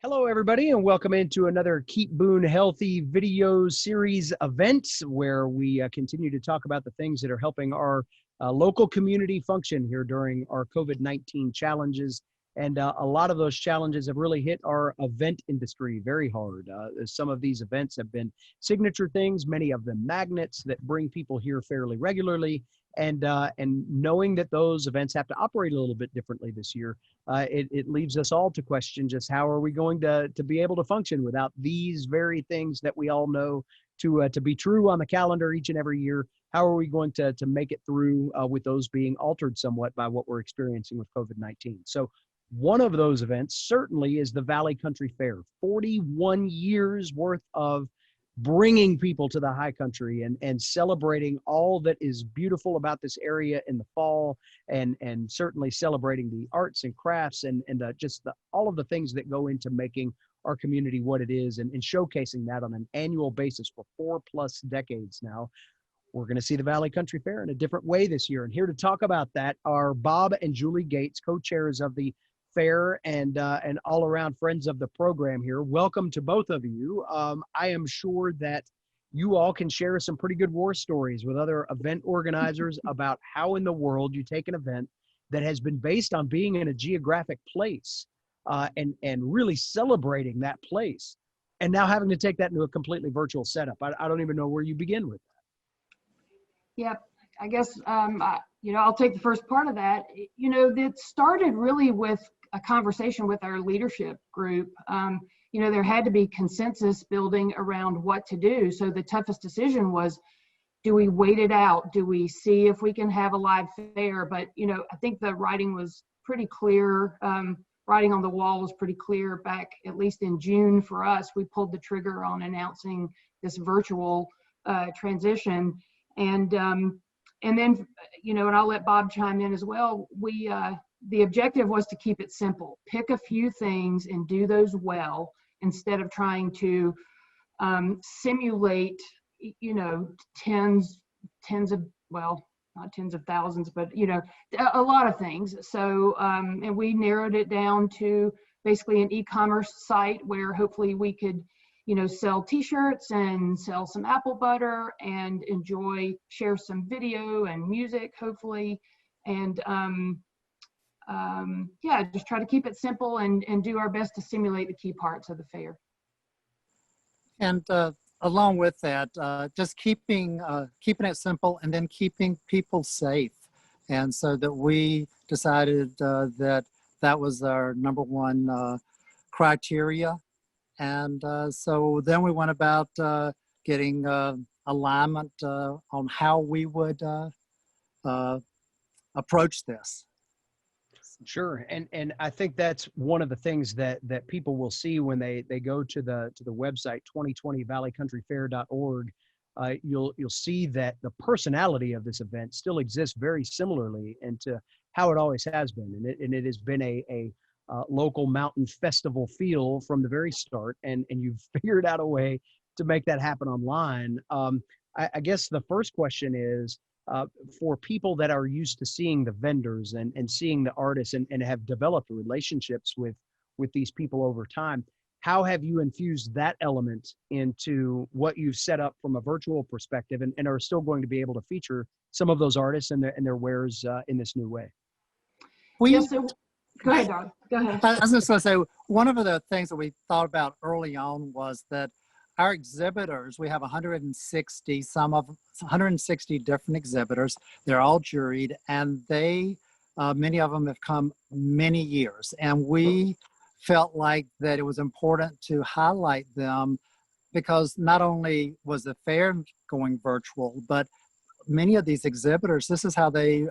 Hello, everybody, and welcome into another Keep Boone Healthy video series event where we continue to talk about the things that are helping our local community function here during our COVID-19 challenges. And a lot of those challenges have really hit our event industry very hard. Some of these events have been signature things, many of them magnets that bring people here fairly regularly. And knowing that those events have to operate a little bit differently this year, it leaves us all to question just how are we going to be able to function without these very things that we all know to be true on the calendar each and every year. How are we going to make it through with those being altered somewhat by what we're experiencing with COVID-19? So one of those events certainly is the Valle Country Fair, 41 years worth of bringing people to the high country and celebrating all that is beautiful about this area in the fall, and certainly celebrating the arts and crafts and just all of the things that go into making our community what it is, and showcasing that on an annual basis for 4+ decades now. We're going to see the Valle Country Fair in a different way this year. And here to talk about that are Bob and Julie Gates, co-chairs of the fair and all around friends of the program here. Welcome to both of you. I am sure that you all can share some pretty good war stories with other event organizers about how in the world you take an event that has been based on being in a geographic place and really celebrating that place, and now having to take that into a completely virtual setup. I don't even know where you begin with that. Yeah, I guess, I'll take the first part of that. It started really with a conversation with our leadership group. There had to be consensus building around what to do. So the toughest decision was, do we wait it out? Do we see if we can have a live fair? But, I think the writing was pretty clear. Writing on the wall was pretty clear back, at least in June for us. We pulled the trigger on announcing this virtual transition. And then, and I'll let Bob chime in as well. The objective was to keep it simple. Pick a few things and do those well, instead of trying to simulate, tens of, well, not tens of thousands, but, a lot of things. So, and we narrowed it down to basically an e-commerce site where hopefully we could, sell t-shirts and sell some apple butter and share some video and music, hopefully. And just try to keep it simple and do our best to simulate the key parts of the fair. And along with that, just keeping it simple and then keeping people safe. And so that we decided that was our number one criteria. And so then we went about getting alignment on how we would approach this. Sure, and I think that's one of the things that people will see when they go to the website 2020vallecountryfair.org. You'll see that the personality of this event still exists very similarly and to how it always has been, and it has been a local mountain festival feel from the very start, and you've figured out a way to make that happen online. I guess the first question is, for people that are used to seeing the vendors and seeing the artists and have developed relationships with these people over time, how have you infused that element into what you've set up from a virtual perspective, and are still going to be able to feature some of those artists and their wares in this new way? Go ahead, Doug. Go ahead. I was just going to say, one of the things that we thought about early on was that our exhibitors, we have 160 different exhibitors. They're all juried, and many of them have come many years. And we felt like that it was important to highlight them, because not only was the fair going virtual, but many of these exhibitors, this is how they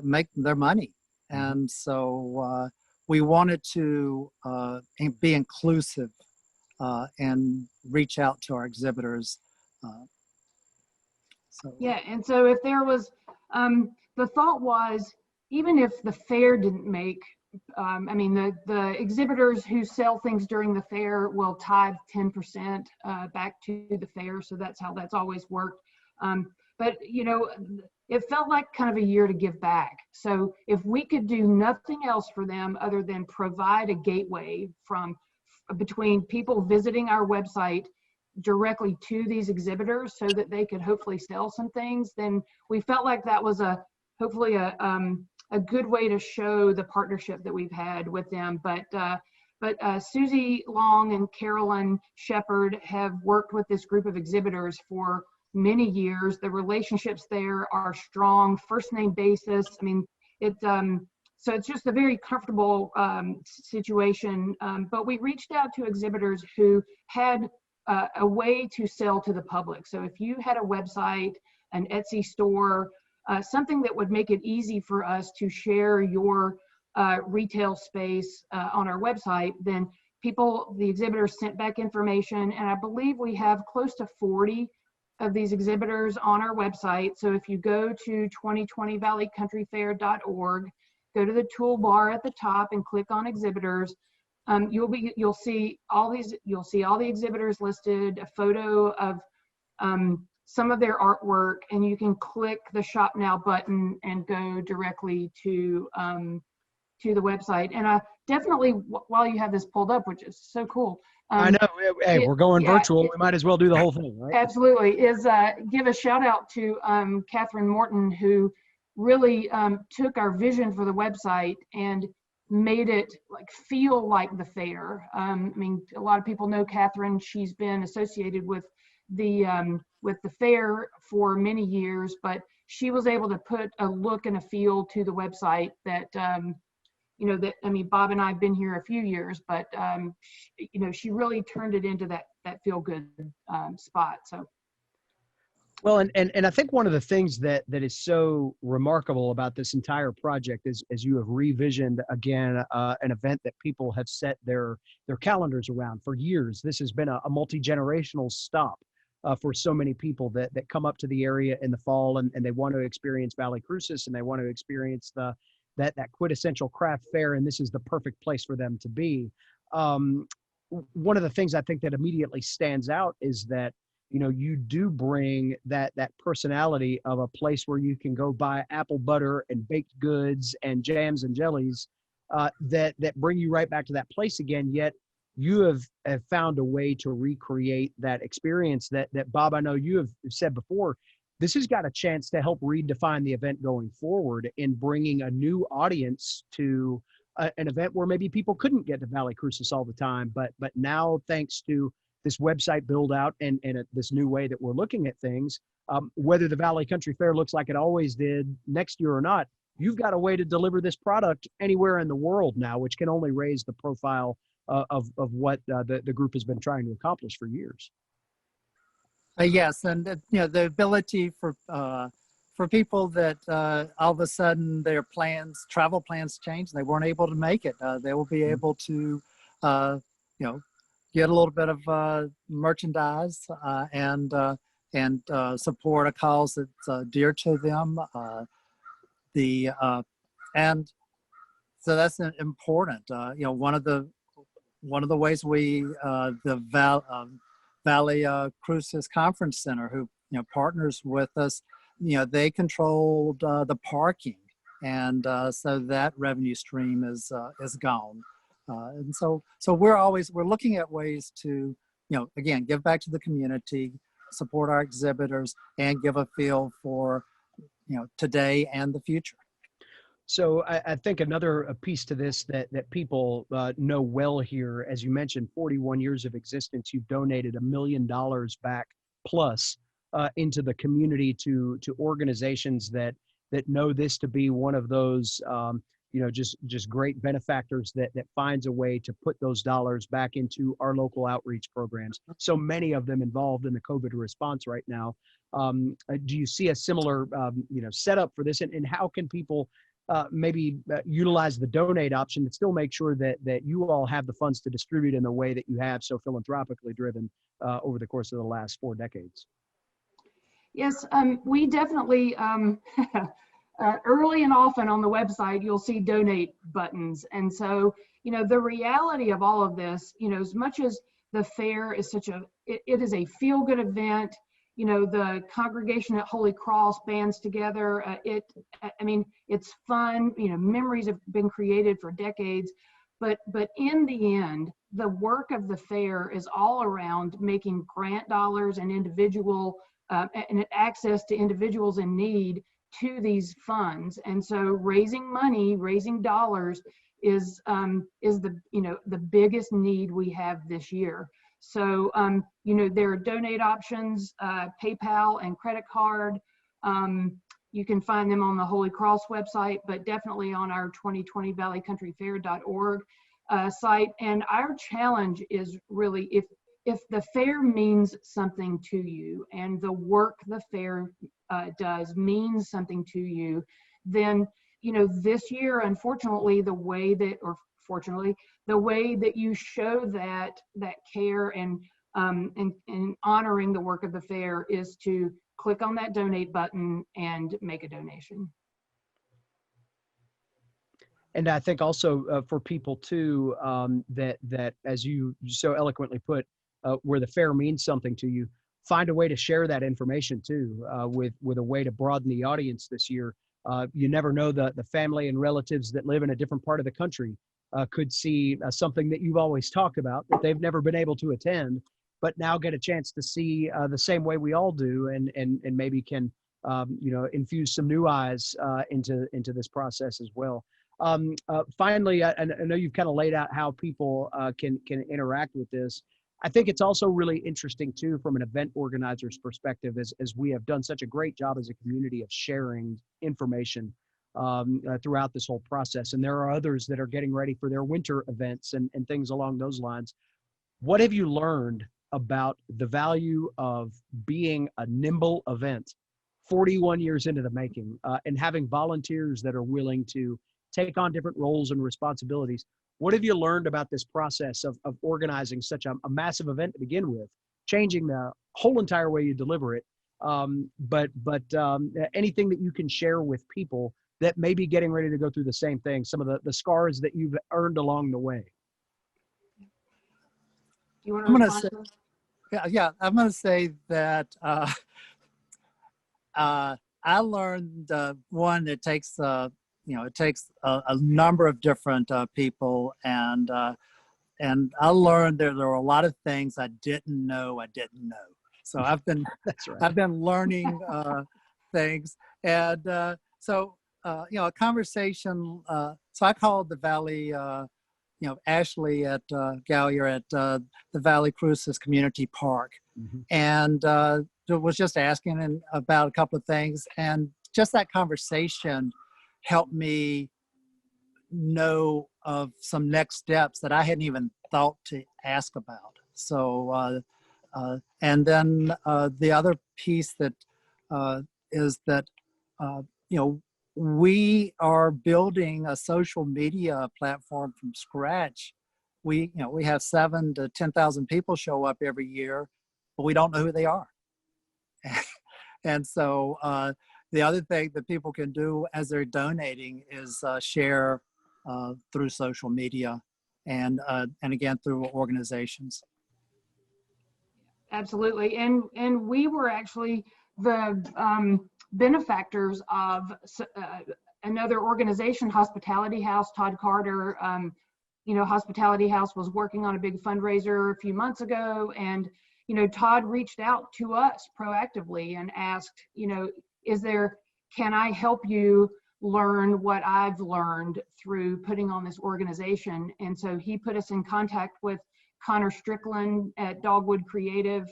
make their money. And so we wanted to be inclusive and reach out to our exhibitors. Yeah, and so if there was, the thought was, even if the fair didn't make, the exhibitors who sell things during the fair will tithe 10% back to the fair, so that's how that's always worked. But it felt like kind of a year to give back. So if we could do nothing else for them other than provide a gateway from between people visiting our website directly to these exhibitors so that they could hopefully sell some things, then we felt like that was hopefully a good way to show the partnership that we've had with them. But Susie Long and Carolyn Shepard have worked with this group of exhibitors for many years. The relationships there are strong, first name basis. I mean, so it's just a very comfortable situation. But we reached out to exhibitors who had a way to sell to the public. So if you had a website, an Etsy store, something that would make it easy for us to share your retail space on our website, then the exhibitors sent back information, and I believe we have close to 40 of these exhibitors on our website. So if you go to 2020vallecountryfair.org, go to the toolbar at the top and click on exhibitors, you'll see all the exhibitors listed, a photo of some of their artwork, and you can click the Shop Now button and go directly to the website. And definitely, while you have this pulled up, which is so cool. I know. Hey, we're going virtual. We might as well do the whole thing, right? Absolutely. Give a shout out to Catherine Morton, who really took our vision for the website and made it feel like the fair. I mean, a lot of people know Catherine. She's been associated with the fair for many years, but she was able to put a look and a feel to the website that I mean, Bob and I have been here a few years, but she really turned it into that feel good spot. So. Well, and I think one of the things that is so remarkable about this entire project is, as you have revisioned again, an event that people have set their calendars around for years. This has been a multi-generational stop for so many people that come up to the area in the fall, and they want to experience Valle Crucis, and they want to experience that quintessential craft fair, and this is the perfect place for them to be. One of the things I think that immediately stands out is that you do bring that personality of a place where you can go buy apple butter and baked goods and jams and jellies that bring you right back to that place again. Yet you have found a way to recreate that experience that Bob, I know you have said before, this has got a chance to help redefine the event going forward in bringing a new audience to an event where maybe people couldn't get to Valle Crucis all the time, but now, thanks to this website build out and this new way that we're looking at things, whether the Valle Country Fair looks like it always did next year or not, you've got a way to deliver this product anywhere in the world now, which can only raise the profile of what the group has been trying to accomplish for years. Yes, and the ability for people that all of a sudden their travel plans change, and they weren't able to make it, they will be able to get a little bit of merchandise and support a cause that's dear to them. And so that's important. One of the ways the Valle Crucis Conference Center, who partners with us, they controlled the parking, and so that revenue stream is gone. And so we're looking at ways to again give back to the community, support our exhibitors, and give a feel for today and the future. So I think another piece to this that people know well here, as you mentioned, 41 years of existence, you've donated $1 million back plus into the community to organizations that know this to be one of those just great benefactors that finds a way to put those dollars back into our local outreach programs. So many of them involved in the COVID response right now. Do you see a similar setup for this, and how can people maybe utilize the donate option but still make sure that you all have the funds to distribute in the way that you have so philanthropically driven over the course of the last 4 decades? Yes, we definitely, early and often on the website, you'll see donate buttons. And so, the reality of all of this, as much as the fair is it is a feel-good event, the congregation at Holy Cross bands together. It's fun. Memories have been created for decades, but in the end, the work of the fair is all around making grant dollars and and access to individuals in need to these funds. And so raising money, raising dollars is the biggest need we have this year. So, there are donate options, PayPal and credit card. You can find them on the Holy Cross website, but definitely on our 2020 vallecountryfair.org site. And our challenge is really, if the fair means something to you and the work the fair does means something to you, then, this year, unfortunately, fortunately, the way that you show that care and honoring the work of the fair is to click on that donate button and make a donation. And I think also for people too, that as you so eloquently put, where the fair means something to you, find a way to share that information too, with a way to broaden the audience this year. You never know, the family and relatives that live in a different part of the country could see something that you've always talked about that they've never been able to attend, but now get a chance to see the same way we all do, and maybe can infuse some new eyes into this process as well. Finally, I know you've kind of laid out how people can interact with this. I think it's also really interesting too, from an event organizer's perspective, as we have done such a great job as a community of sharing information throughout this whole process. And there are others that are getting ready for their winter events and things along those lines. What have you learned about the value of being a nimble event 41 years into the making, and having volunteers that are willing to take on different roles and responsibilities? What have you learned about this process of organizing such a massive event to begin with, changing the whole entire way you deliver it? But anything that you can share with people that may be getting ready to go through the same thing, some of the scars that you've earned along the way. You want to respond to that? Yeah, I'm going to say that I learned one, it takes a number of different people, and I learned there were a lot of things I didn't know. So I've been That's right. I've been learning things, and a conversation. So I called the Valley, Ashley at Gallier at the Valley Cruces Community Park, Mm-hmm. and was just asking about a couple of things, and just that conversation helped me know of some next steps that I hadn't even thought to ask about. So, and then the other piece that is that, we are building a social media platform from scratch. We have 7,000 to 10,000 people show up every year, but we don't know who they are. And so the other thing that people can do as they're donating is share through social media and again through organizations. Absolutely, and we were actually the benefactors of another organization, Hospitality House. Todd Carter, Hospitality House was working on a big fundraiser a few months ago, and Todd reached out to us proactively and asked, can I help you learn what I've learned through putting on this organization? And so he put us in contact with Connor Strickland at Dogwood Creative,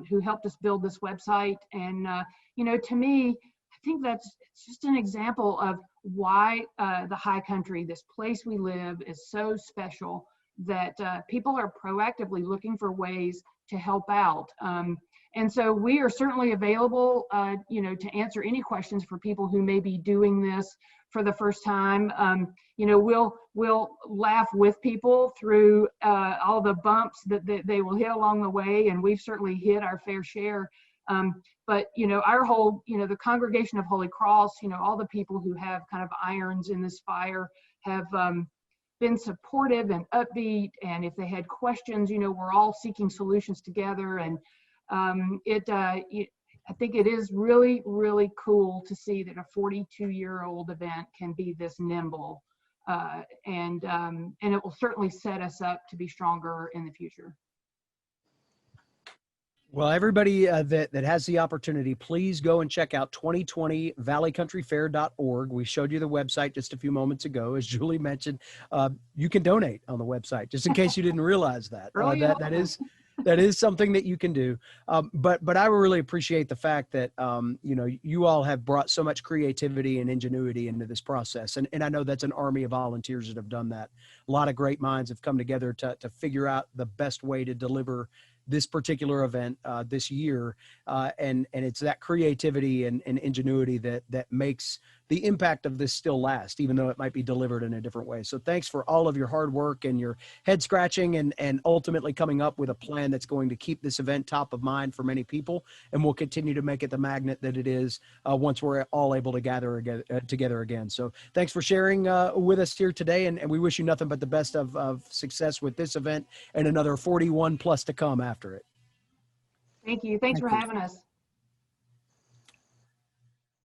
who helped us build this website. And, to me, I think it's just an example of why the High Country, this place we live, is so special, that people are proactively looking for ways to help out. And so we are certainly available, to answer any questions for people who may be doing this for the first time. We'll laugh with people through all the bumps that they will hit along the way, and we've certainly hit our fair share. But our whole, the congregation of Holy Cross, all the people who have kind of irons in this fire have been supportive and upbeat. And if they had questions, we're all seeking solutions together. And I think it is really, really cool to see that a 42-year-old event can be this nimble, and it will certainly set us up to be stronger in the future. Well, everybody that has the opportunity, please go and check out 2020 valleycountryfair.org. We showed you the website just a few moments ago. As Julie mentioned, you can donate on the website, just in case you didn't realize that. That is something that you can do. But I really appreciate the fact that, you all have brought so much creativity and ingenuity into this process. And I know that's an army of volunteers that have done that. A lot of great minds have come together to figure out the best way to deliver this particular event this year. And it's that creativity and ingenuity that makes the impact of this still last, even though it might be delivered in a different way. So thanks for all of your hard work and your head scratching and ultimately coming up with a plan that's going to keep this event top of mind for many people. And we'll continue to make it the magnet that it is once we're all able to gather together again. So thanks for sharing with us here today. And we wish you nothing but the best of success with this event and another 41 plus to come after it. Thank you. Thanks for having us.